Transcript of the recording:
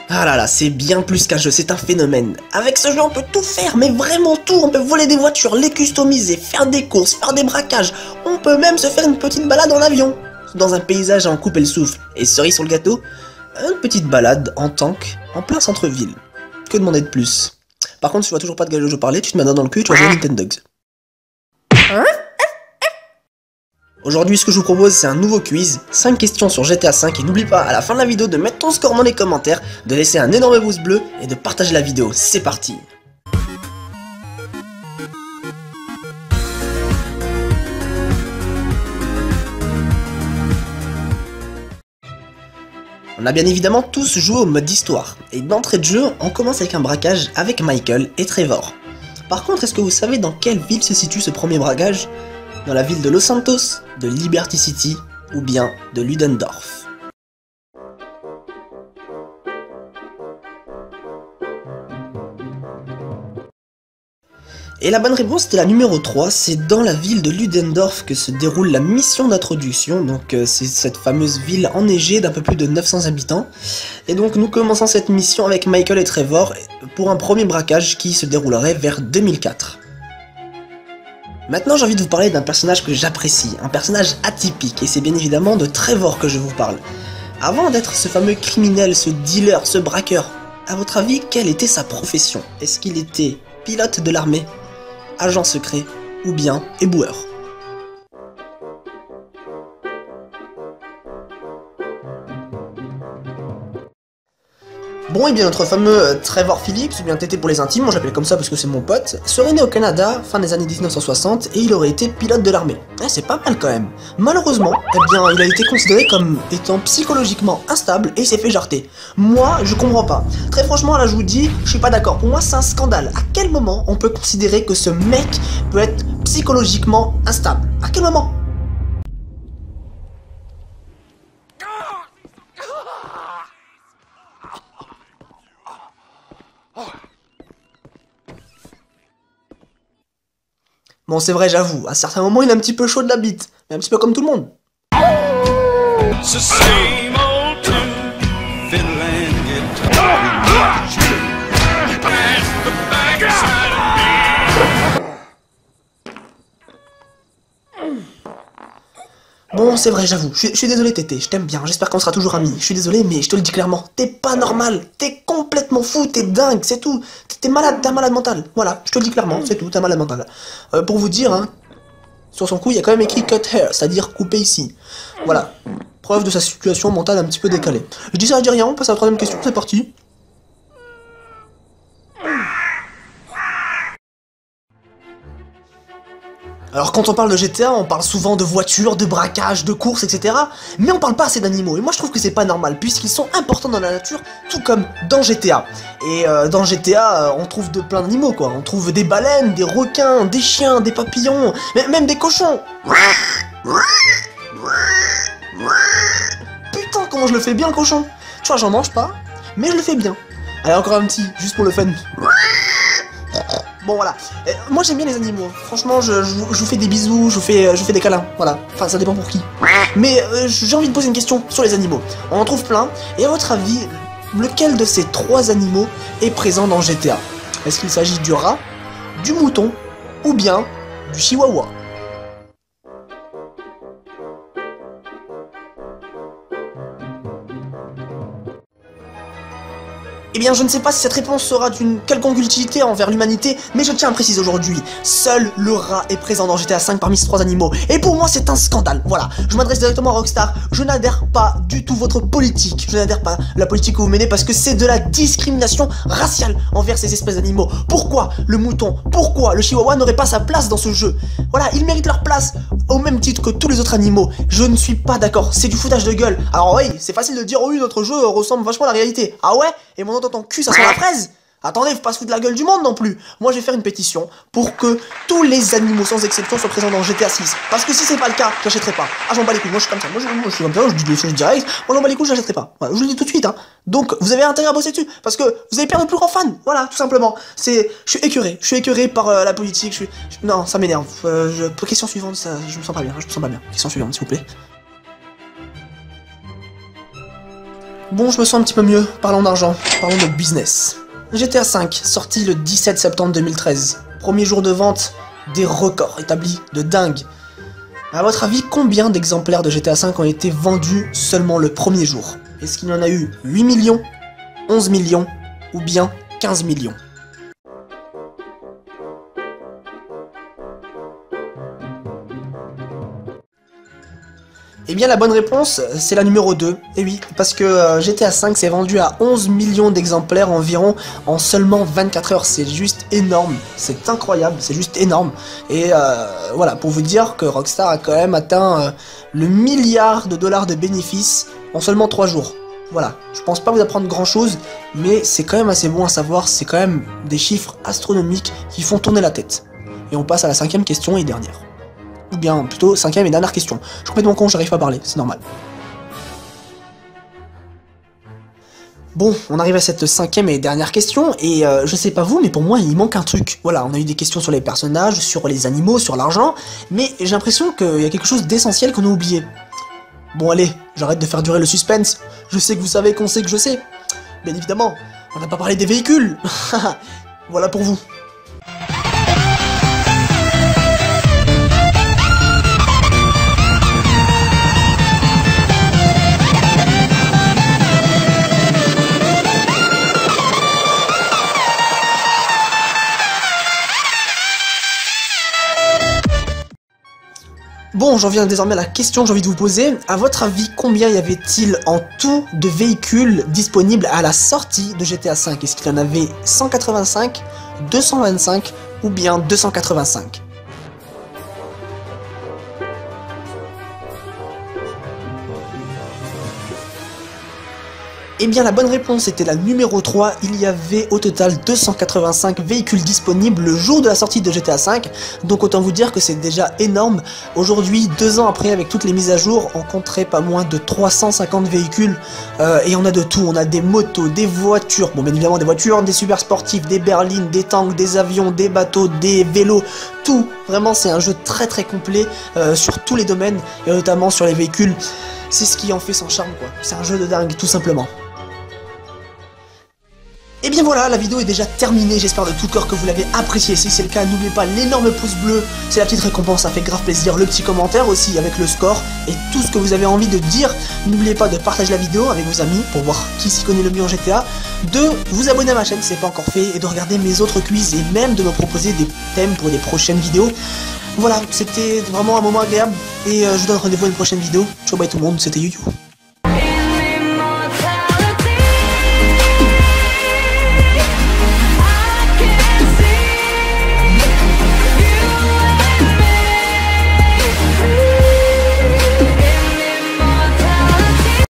Ah là là, c'est bien plus qu'un jeu, c'est un phénomène. Avec ce jeu, on peut tout faire, mais vraiment tout. On peut voler des voitures, les customiser, faire des courses, faire des braquages. On peut même se faire une petite balade en avion, dans un paysage à en couper le souffle. Et cerise sur le gâteau, une petite balade en tank, en plein centre-ville. Que demander de plus? Par contre, si tu vois toujours pas de gars de jeu parler, tu te mets dans le cul et tu vas jouer à Nintendogs. Aujourd'hui, ce que je vous propose, c'est un nouveau quiz, 5 questions sur GTA V, et n'oublie pas, à la fin de la vidéo, de mettre ton score dans les commentaires, de laisser un énorme pouce bleu, et de partager la vidéo. C'est parti! On a bien évidemment tous joué au mode d'histoire, et d'entrée de jeu, on commence avec un braquage avec Michael et Trevor. Par contre, est-ce que vous savez dans quelle ville se situe ce premier braquage? Dans la ville de Los Santos, de Liberty City ou bien de Ludendorff. Et la bonne réponse était la numéro 3, c'est dans la ville de Ludendorff que se déroule la mission d'introduction, donc c'est cette fameuse ville enneigée d'un peu plus de 900 habitants. Et donc nous commençons cette mission avec Michael et Trevor pour un premier braquage qui se déroulerait vers 2004. Maintenant j'ai envie de vous parler d'un personnage que j'apprécie, un personnage atypique, et c'est bien évidemment de Trevor que je vous parle. Avant d'être ce fameux criminel, ce dealer, ce braqueur, à votre avis, quelle était sa profession? Est-ce qu'il était pilote de l'armée, agent secret, ou bien éboueur? Bon, et bien notre fameux Trevor Phillips, ou bien Tété pour les intimes, moi j'appelle comme ça parce que c'est mon pote, serait né au Canada, fin des années 1960, et il aurait été pilote de l'armée. C'est pas mal quand même. Malheureusement, eh bien, il a été considéré comme étant psychologiquement instable et il s'est fait jarter. Moi, je comprends pas. Très franchement, là je vous dis, je suis pas d'accord. Pour moi, c'est un scandale. À quel moment on peut considérer que ce mec peut être psychologiquement instable? À quel moment? Bon, c'est vrai, j'avoue, à certains moments, il est un petit peu chaud de la bite, mais un petit peu comme tout le monde. Bon, c'est vrai, j'avoue, je suis désolé Tété, je t'aime bien, j'espère qu'on sera toujours amis, je suis désolé, mais je te le dis clairement, t'es pas normal, t'es complètement fou, t'es dingue, c'est tout, t'es malade, t'es un malade mental, voilà, je te le dis clairement, c'est tout, t'es un malade mental. Pour vous dire, hein, sur son cou, il y a quand même écrit cut hair, c'est-à-dire couper ici, voilà, preuve de sa situation mentale un petit peu décalée. Je dis ça, je dis rien, on passe à la troisième question, c'est parti. Alors quand on parle de GTA, on parle souvent de voitures, de braquages, de courses, etc. Mais on parle pas assez d'animaux, et moi je trouve que c'est pas normal, puisqu'ils sont importants dans la nature, tout comme dans GTA. Et dans GTA, on trouve plein d'animaux, quoi. On trouve des baleines, des requins, des chiens, des papillons, même des cochons. Putain, comment je le fais bien le cochon. Tu vois, j'en mange pas, mais je le fais bien. Allez, encore un petit, juste pour le fun. Bon voilà, moi j'aime bien les animaux, franchement je vous fais des bisous, je vous fais des câlins, voilà, enfin ça dépend pour qui. Mais j'ai envie de poser une question sur les animaux, on en trouve plein, et à votre avis, lequel de ces 3 animaux est présent dans GTA? Est-ce qu'il s'agit du rat, du mouton, ou bien du chihuahua? Eh bien, je ne sais pas si cette réponse sera d'une quelconque utilité envers l'humanité, mais je tiens à préciser aujourd'hui, seul le rat est présent dans GTA V parmi ces 3 animaux, et pour moi c'est un scandale, voilà. Je m'adresse directement à Rockstar, je n'adhère pas du tout votre politique, je n'adhère pas à la politique que vous menez parce que c'est de la discrimination raciale envers ces espèces d'animaux. Pourquoi le mouton, pourquoi le chihuahua n'aurait pas sa place dans ce jeu? Voilà, ils méritent leur place, au même titre que tous les autres animaux. Je ne suis pas d'accord, c'est du foutage de gueule. Alors oui, c'est facile de dire, oh oui, notre jeu ressemble vachement à la réalité. Ah ouais? Et mon nom dans ton cul, ça sent la fraise? Attendez, faut pas se foutre de la gueule du monde non plus. Moi, je vais faire une pétition pour que tous les animaux, sans exception, soient présents dans GTA 6. Parce que si c'est pas le cas, j'achèterai pas. Ah, j'en bats les couilles, moi je suis comme ça. Moi je suis comme ça, je dis des choses directes. Moi j'en bats les couilles, j'achèterai pas. Voilà, je vous le dis tout de suite, hein. Donc, vous avez intérêt à bosser dessus. Parce que vous allez perdre le plus grand fan. Voilà, tout simplement. Je suis écœuré. Je suis écœuré par la politique. Non, ça m'énerve. Question suivante, ça, je me sens pas bien. Je me sens pas bien. Question suivante, s'il vous plaît. Bon, je me sens un petit peu mieux. Parlons d'argent. Parlons de business. GTA V, sorti le 17 septembre 2013. Premier jour de vente, des records établis de dingue. A votre avis, combien d'exemplaires de GTA V ont été vendus seulement le premier jour? Est-ce qu'il y en a eu 8 millions, 11 millions ou bien 15 millions? Eh bien la bonne réponse, c'est la numéro 2. Et oui, parce que GTA V s'est vendu à 11 millions d'exemplaires environ en seulement 24 heures. C'est juste énorme, c'est incroyable, c'est juste énorme. Et voilà, pour vous dire que Rockstar a quand même atteint le milliard de dollars de bénéfices en seulement 3 jours. Voilà, je pense pas vous apprendre grand chose, mais c'est quand même assez bon à savoir, c'est quand même des chiffres astronomiques qui font tourner la tête. Et on passe à la 5e question et dernière. Ou bien plutôt 5e et dernière question. Je suis complètement con, j'arrive pas à parler, c'est normal. Bon, on arrive à cette 5e et dernière question, et je sais pas vous, mais pour moi il manque un truc. Voilà, on a eu des questions sur les personnages, sur les animaux, sur l'argent, mais j'ai l'impression qu'il y a quelque chose d'essentiel qu'on a oublié. Bon allez, j'arrête de faire durer le suspense, je sais que vous savez qu'on sait que je sais. Bien évidemment, on n'a pas parlé des véhicules. Voilà pour vous. Bon, j'en viens désormais à la question que j'ai envie de vous poser. À votre avis, combien y avait-il en tout de véhicules disponibles à la sortie de GTA V? Est-ce qu'il y en avait 185, 225 ou bien 285? Eh bien la bonne réponse était la numéro 3, il y avait au total 285 véhicules disponibles le jour de la sortie de GTA V, donc autant vous dire que c'est déjà énorme. Aujourd'hui, 2 ans après, avec toutes les mises à jour, on compterait pas moins de 350 véhicules, et on a de tout, on a des motos, des voitures, bon bien évidemment des voitures, des super sportifs, des berlines, des tanks, des avions, des bateaux, des vélos, tout. Vraiment c'est un jeu très très complet sur tous les domaines, et notamment sur les véhicules. C'est ce qui en fait son charme quoi, c'est un jeu de dingue tout simplement. Et bien voilà, la vidéo est déjà terminée, j'espère de tout cœur que vous l'avez appréciée. Si c'est le cas, n'oubliez pas l'énorme pouce bleu, c'est la petite récompense, ça fait grave plaisir. Le petit commentaire aussi avec le score et tout ce que vous avez envie de dire. N'oubliez pas de partager la vidéo avec vos amis pour voir qui s'y connaît le mieux en GTA. De vous abonner à ma chaîne si ce n'est pas encore fait et de regarder mes autres quiz et même de me proposer des thèmes pour des prochaines vidéos. Voilà, c'était vraiment un moment agréable et je vous donne rendez-vous à une prochaine vidéo. Ciao bye tout le monde, c'était YuYu.